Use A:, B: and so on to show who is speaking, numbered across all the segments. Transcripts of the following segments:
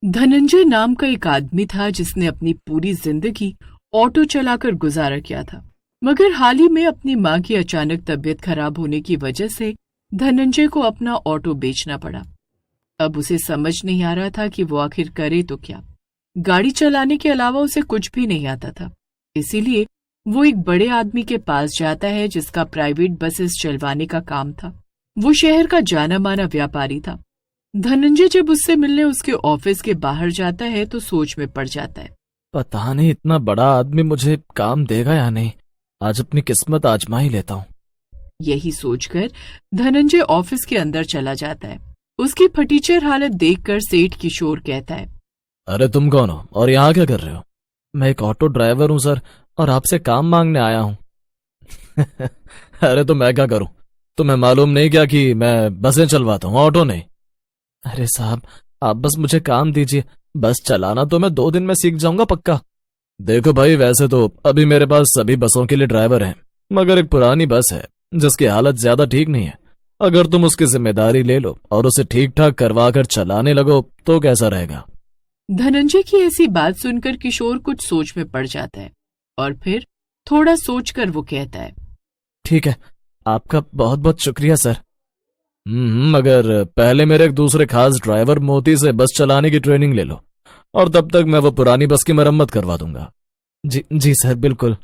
A: धनंजय नाम का एक आदमी था जिसने अपनी पूरी जिंदगी ऑटो चलाकर गुजारा किया था, मगर हाल ही में अपनी मां की अचानक तबीयत खराब होने की वजह से धनंजय को अपना ऑटो बेचना पड़ा। अब उसे समझ नहीं आ रहा था कि वो आखिर करे तो क्या। गाड़ी चलाने के अलावा उसे कुछ भी नहीं आता था। इसीलिए वो एक बड़े आदमी के पास जाता है जिसका प्राइवेट बसेस चलवाने का काम था। वो शहर का जाना माना व्यापारी था। धनंजय जब उससे मिलने उसके ऑफिस के बाहर जाता है तो सोच में पड़ जाता है।
B: पता नहीं इतना बड़ा आदमी मुझे काम देगा या नहीं। आज अपनी किस्मत आजमा ही लेता हूँ।
A: यही सोचकर धनंजय ऑफिस के अंदर चला जाता है। उसकी फटीचर हालत देखकर सेठ किशोर कहता है,
B: अरे तुम कौन हो और यहाँ क्या कर रहे हो? मैं एक ऑटो ड्राइवर हूँ सर, और आपसे काम मांगने आया हूँ। अरे तो मैं क्या करूँ? तुम्हें मालूम नहीं क्या कि मैं बसें चलवाता हूँ, ऑटो नहीं। अरे साहब, आप बस मुझे काम दीजिए। बस चलाना तो मैं 2 दिन में सीख जाऊंगा पक्का। देखो भाई, वैसे तो अभी मेरे पास सभी बसों के लिए ड्राइवर हैं, मगर एक पुरानी बस है जिसकी हालत ज्यादा ठीक नहीं है। अगर तुम उसकी जिम्मेदारी ले लो और उसे ठीक ठाक करवा कर चलाने लगो तो कैसा रहेगा?
A: धनंजय की ऐसी बात सुनकर किशोर कुछ सोच में पड़ जाता है और फिर थोड़ा सोचकर वो कहता है,
B: ठीक है, आपका बहुत बहुत शुक्रिया सर। मगर पहले मेरे एक दूसरे खास ड्राइवर मोती से बस चलाने की ट्रेनिंग ले लो, और तब तक मैं वो पुरानी बस की मरम्मत करवा दूंगा। जी जी सर, बिल्कुल।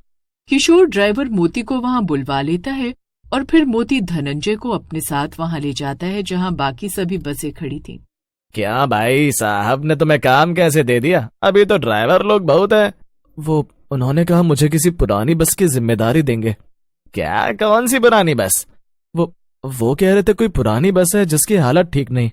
A: किशोर ड्राइवर मोती को वहां बुलवा लेता है और फिर मोती धनंजय को अपने साथ वहां ले जाता है जहां बाकी सभी बसें खड़ी थीं।
B: क्या भाई साहब ने तुम्हें काम कैसे दे दिया? अभी तो ड्राइवर लोग बहुत है। वो उन्होंने कहा मुझे किसी पुरानी बस की जिम्मेदारी देंगे। क्या? कौन सी पुरानी बस? वो कह रहे थे कोई पुरानी बस है जिसकी हालत ठीक नहीं।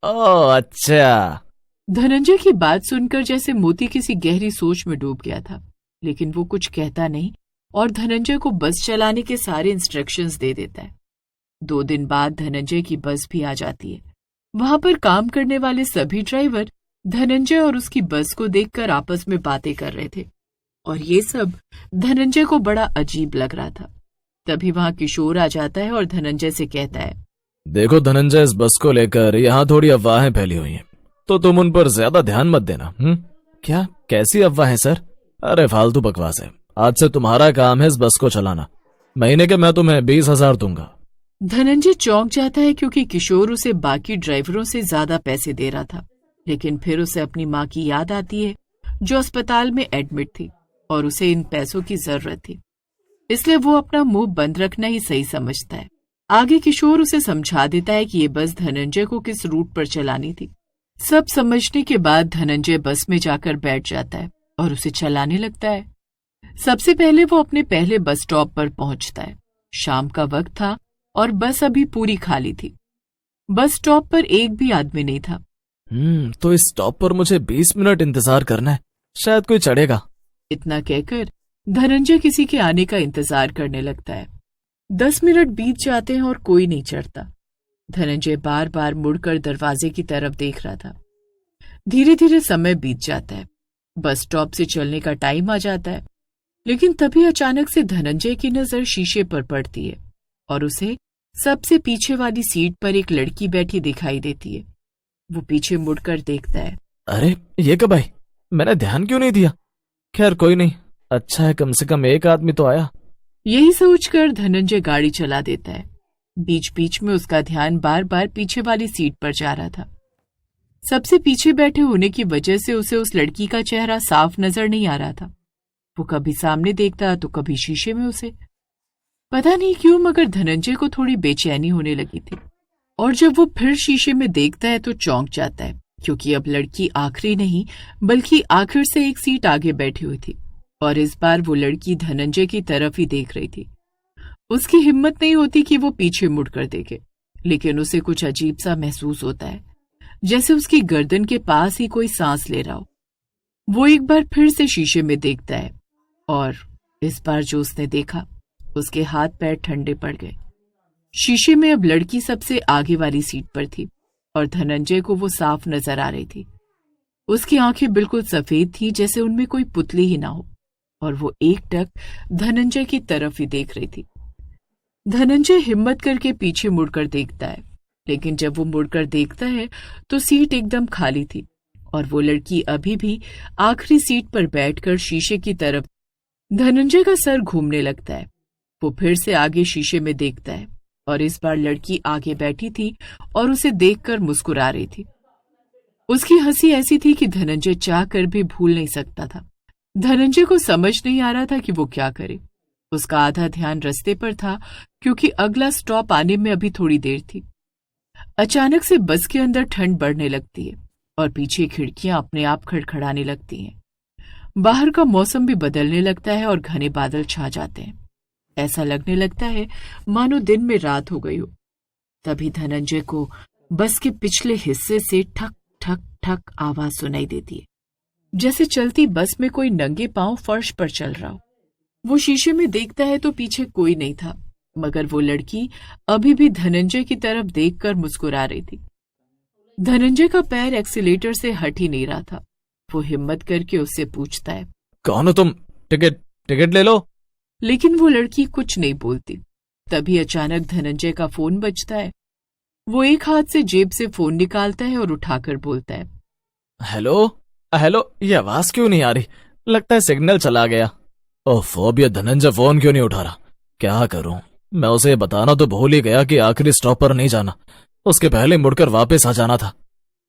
B: ओह अच्छा।
A: धनंजय की बात सुनकर जैसे मोती किसी गहरी सोच में डूब गया था, लेकिन वो कुछ कहता नहीं और धनंजय को बस चलाने के सारे इंस्ट्रक्शंस दे देता है। 2 दिन बाद धनंजय की बस भी आ जाती है। वहां पर काम करने वाले सभी ड्राइवर धनंजय और उसकी बस को देखकर आपस में बातें कर रहे थे और ये सब धनंजय को बड़ा अजीब लग रहा था। तभी वहां किशोर आ जाता है और धनंजय से कहता है,
B: देखो धनंजय, इस बस को लेकर यहाँ थोड़ी अफवाहें फैली हुई हैं, तो तुम उन पर ज्यादा ध्यान मत देना। क्या? कैसी अफवाहें सर? अरे फालतू बकवास है। आज से तुम्हारा काम है इस बस को चलाना। महीने के मैं तुम्हें 20,000 दूंगा।
A: धनंजय चौंक जाता है क्योंकि किशोर उसे बाकी ड्राइवरों से ज्यादा पैसे दे रहा था, लेकिन फिर उसे अपनी मां की याद आती है जो अस्पताल में एडमिट थी और उसे इन पैसों की जरूरत थी। इसलिए वो अपना मुंह बंद रखना ही सही समझता है। आगे किशोर उसे समझा देता है कि ये बस धनंजय को किस रूट पर चलानी थी। सब समझने के बाद धनंजय बस में जाकर बैठ जाता है और उसे चलाने लगता है। सबसे पहले वो अपने पहले बस स्टॉप पर पहुंचता है। शाम का वक्त था और बस अभी पूरी खाली थी। बस स्टॉप पर एक भी आदमी नहीं था।
B: तो इस स्टॉप पर मुझे 20 मिनट इंतजार करना है, शायद कोई चढ़ेगा।
A: इतना कहकर धनंजय किसी के आने का इंतजार करने लगता है। 10 मिनट बीत जाते हैं और कोई नहीं चढ़ता। धनंजय बार बार मुड़कर दरवाजे की तरफ देख रहा था। धीरे धीरे समय बीत जाता है। बस स्टॉप से चलने का टाइम आ जाता है, लेकिन तभी अचानक से धनंजय की नजर शीशे पर पड़ती है और उसे सबसे पीछे वाली सीट पर एक लड़की बैठी दिखाई देती है। वो पीछे मुड़कर देखता है।
B: अरे ये कब आई? मैंने ध्यान क्यों नहीं दिया? खैर कोई नहीं, अच्छा है कम से कम एक आदमी तो आया।
A: यही सोचकर धनंजय गाड़ी चला देता है। बीच बीच में उसका ध्यान बार बार पीछे वाली सीट पर जा रहा था। सबसे पीछे बैठे होने की वजह से उसे उस लड़की का चेहरा साफ नजर नहीं आ रहा था। वो कभी सामने देखता तो कभी शीशे में उसे। पता नहीं क्यों मगर धनंजय को थोड़ी बेचैनी होने लगी थी और जब वो फिर शीशे में देखता है तो चौंक जाता है, क्योंकि अब लड़की आखिरी नहीं बल्कि आखिर से एक सीट आगे बैठी हुई थी और इस बार वो लड़की धनंजय की तरफ ही देख रही थी। उसकी हिम्मत नहीं होती कि वो पीछे मुड़कर देखे, लेकिन उसे कुछ अजीब सा महसूस होता है, जैसे उसकी गर्दन के पास ही कोई सांस ले रहा हो। वो एक बार फिर से शीशे में देखता है और इस बार जो उसने देखा, उसके हाथ पैर ठंडे पड़ गए। शीशे में अब लड़की सबसे आगे वाली सीट पर थी और धनंजय को वो साफ नजर आ रही थी। उसकी आंखें बिल्कुल सफेद थी, जैसे उनमें कोई पुतली ही ना हो, और वो एकटक धनंजय की तरफ ही देख रही थी। धनंजय हिम्मत करके पीछे मुड़कर देखता है, लेकिन जब वो मुड़कर देखता है तो सीट एकदम खाली थी और वो लड़की अभी भी आखिरी सीट पर बैठकर शीशे की तरफ। धनंजय का सर घूमने लगता है। वो फिर से आगे शीशे में देखता है और इस बार लड़की आगे बैठी थी और उसे देखकर मुस्कुरा रही थी। उसकी हंसी ऐसी थी कि धनंजय चाह कर भी भूल नहीं सकता था। धनंजय को समझ नहीं आ रहा था कि वो क्या करे। उसका आधा ध्यान रास्ते पर था क्योंकि अगला स्टॉप आने में अभी थोड़ी देर थी। अचानक से बस के अंदर ठंड बढ़ने लगती है और पीछे खिड़कियां अपने आप खड़खड़ाने लगती हैं। बाहर का मौसम भी बदलने लगता है और घने बादल छा जाते हैं। ऐसा लगने लगता है मानो दिन में रात हो गई हो। तभी धनंजय को बस के पिछले हिस्से से ठक ठक ठक आवाज सुनाई देती है, जैसे चलती बस में कोई नंगे पांव फर्श पर चल रहा हो। वो शीशे में देखता है तो पीछे कोई नहीं था, मगर वो लड़की अभी भी धनंजय की तरफ देखकर मुस्कुरा रही थी। धनंजय का पैर एक्सीलेटर से हट ही नहीं रहा था। वो हिम्मत करके उससे पूछता है,
B: कौन हो तुम? टिकट ले लो।
A: लेकिन वो लड़की कुछ नहीं बोलती। तभी अचानक धनंजय का फोन बजता है। वो एक हाथ से जेब से फोन निकालता है और उठाकर बोलता है,
B: हेलो, ये आवाज क्यों नहीं आ रही? लगता है सिग्नल चला गया। ओफो, अब ये धनंजय फोन क्यों नहीं उठा रहा? क्या करूं? मैं उसे बताना तो भूल ही गया कि आखिरी स्टॉप पर नहीं जाना, उसके पहले मुड़कर वापस आ जाना था।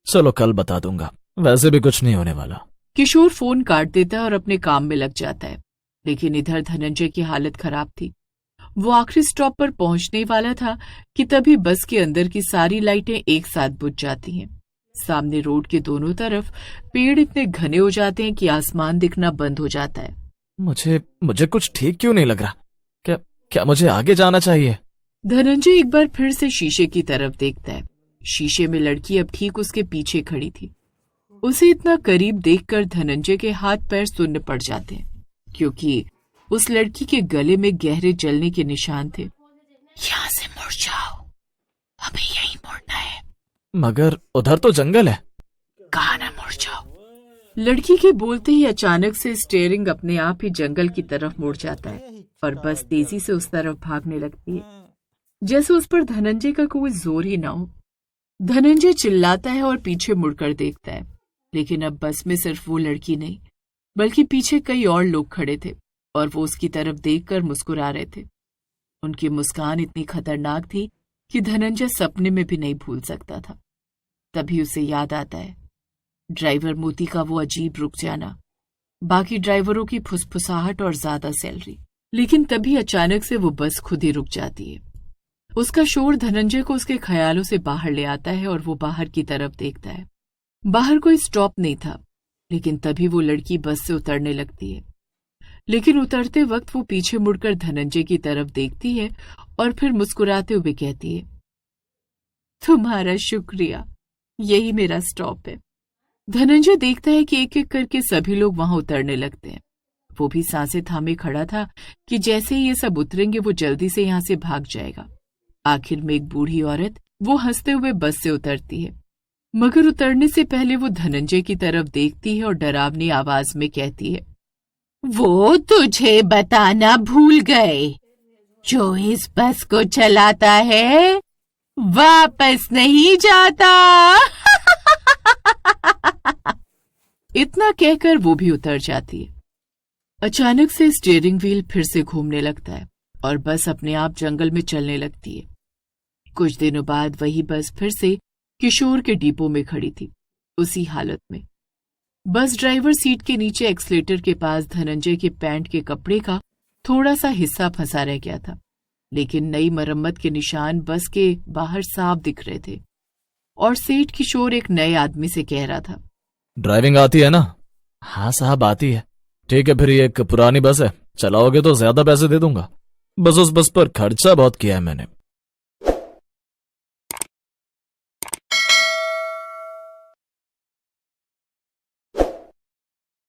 B: चलो कल बता दूंगा, वैसे भी कुछ नहीं होने वाला।
A: किशोर फोन काट देता है और अपने काम में लग जाता है। लेकिन इधर धनंजय की हालत खराब थी। वो आखिरी स्टॉप पर पहुंचने वाला था कि तभी बस के अंदर की सारी लाइटें एक साथ बुझ जाती हैं। सामने रोड के दोनों तरफ पेड़ इतने घने हो जाते हैं कि आसमान दिखना बंद हो जाता है।
B: मुझे कुछ ठीक क्यों नहीं लग रहा? क्या मुझे आगे जाना चाहिए?
A: धनंजय एक बार फिर से शीशे की तरफ देखता है। शीशे में लड़की अब ठीक उसके पीछे खड़ी थी। उसे इतना करीब देखकर धनंजय के हाथ पैर सुन्न पड़ जाते हैं, क्योंकि उस लड़की के गले में गहरे जलने के निशान थे। यहाँ से मुड़ जाओ, अभी यहीं मुड़ना है।
B: मगर उधर तो जंगल है।
A: कहा ना मुड़ जाओ। लड़की के बोलते ही अचानक से स्टीयरिंग अपने आप ही जंगल की तरफ मुड़ जाता है और बस तेजी से उस तरफ भागने लगती है, जैसे उस पर धनंजय का कोई जोर ही ना हो। धनंजय चिल्लाता है और पीछे मुड़कर देखता है, लेकिन अब बस में सिर्फ वो लड़की नहीं, बल्कि पीछे कई और लोग खड़े थे और वो उसकी तरफ देखकर मुस्कुरा रहे थे। उनकी मुस्कान इतनी खतरनाक थी कि धनंजय सपने में भी नहीं भूल सकता था। तभी उसे याद आता है ड्राइवर मोती का वो अजीब रुक जाना, बाकी ड्राइवरों की फुसफुसाहट और ज्यादा सैलरी। लेकिन तभी अचानक से वो बस खुद ही रुक जाती है। उसका शोर धनंजय को उसके ख्यालों से बाहर ले आता है और वो बाहर की तरफ देखता है। बाहर कोई स्टॉप नहीं था, लेकिन तभी वो लड़की बस से उतरने लगती है। लेकिन उतरते वक्त वो पीछे मुड़कर धनंजय की तरफ देखती है और फिर मुस्कुराते हुए कहती है, तुम्हारा शुक्रिया, यही मेरा स्टॉप है। धनंजय देखता है कि एक एक करके सभी लोग वहां उतरने लगते हैं। वो भी सांसें थामे खड़ा था कि जैसे ही ये सब उतरेंगे वो जल्दी से यहां से भाग जाएगा। आखिर में एक बूढ़ी औरत वो हंसते हुए बस से उतरती है, मगर उतरने से पहले वो धनंजय की तरफ देखती है और डरावनी आवाज में कहती है, वो तुझे बताना भूल गए, जो इस बस को चलाता है वापस नहीं जाता। इतना कहकर वो भी उतर जाती है। अचानक से स्टीयरिंग व्हील फिर से घूमने लगता है और बस अपने आप जंगल में चलने लगती है। कुछ दिनों बाद वही बस फिर से किशोर के डिपो में खड़ी थी, उसी हालत में। बस ड्राइवर सीट के नीचे एक्सीलेटर के पास धनंजय के पैंट के कपड़े का थोड़ा सा हिस्सा फंसा रह गया था, लेकिन नई मरम्मत के निशान बस के बाहर साफ दिख रहे थे और सेठ किशोर एक नए आदमी से कह रहा था,
B: ड्राइविंग आती है ना? हाँ साहब, आती है। ठीक है, फिर ये एक पुरानी बस है, चलाओगे तो ज्यादा पैसे दे दूंगा। बस उस बस पर खर्चा बहुत किया है मैंने,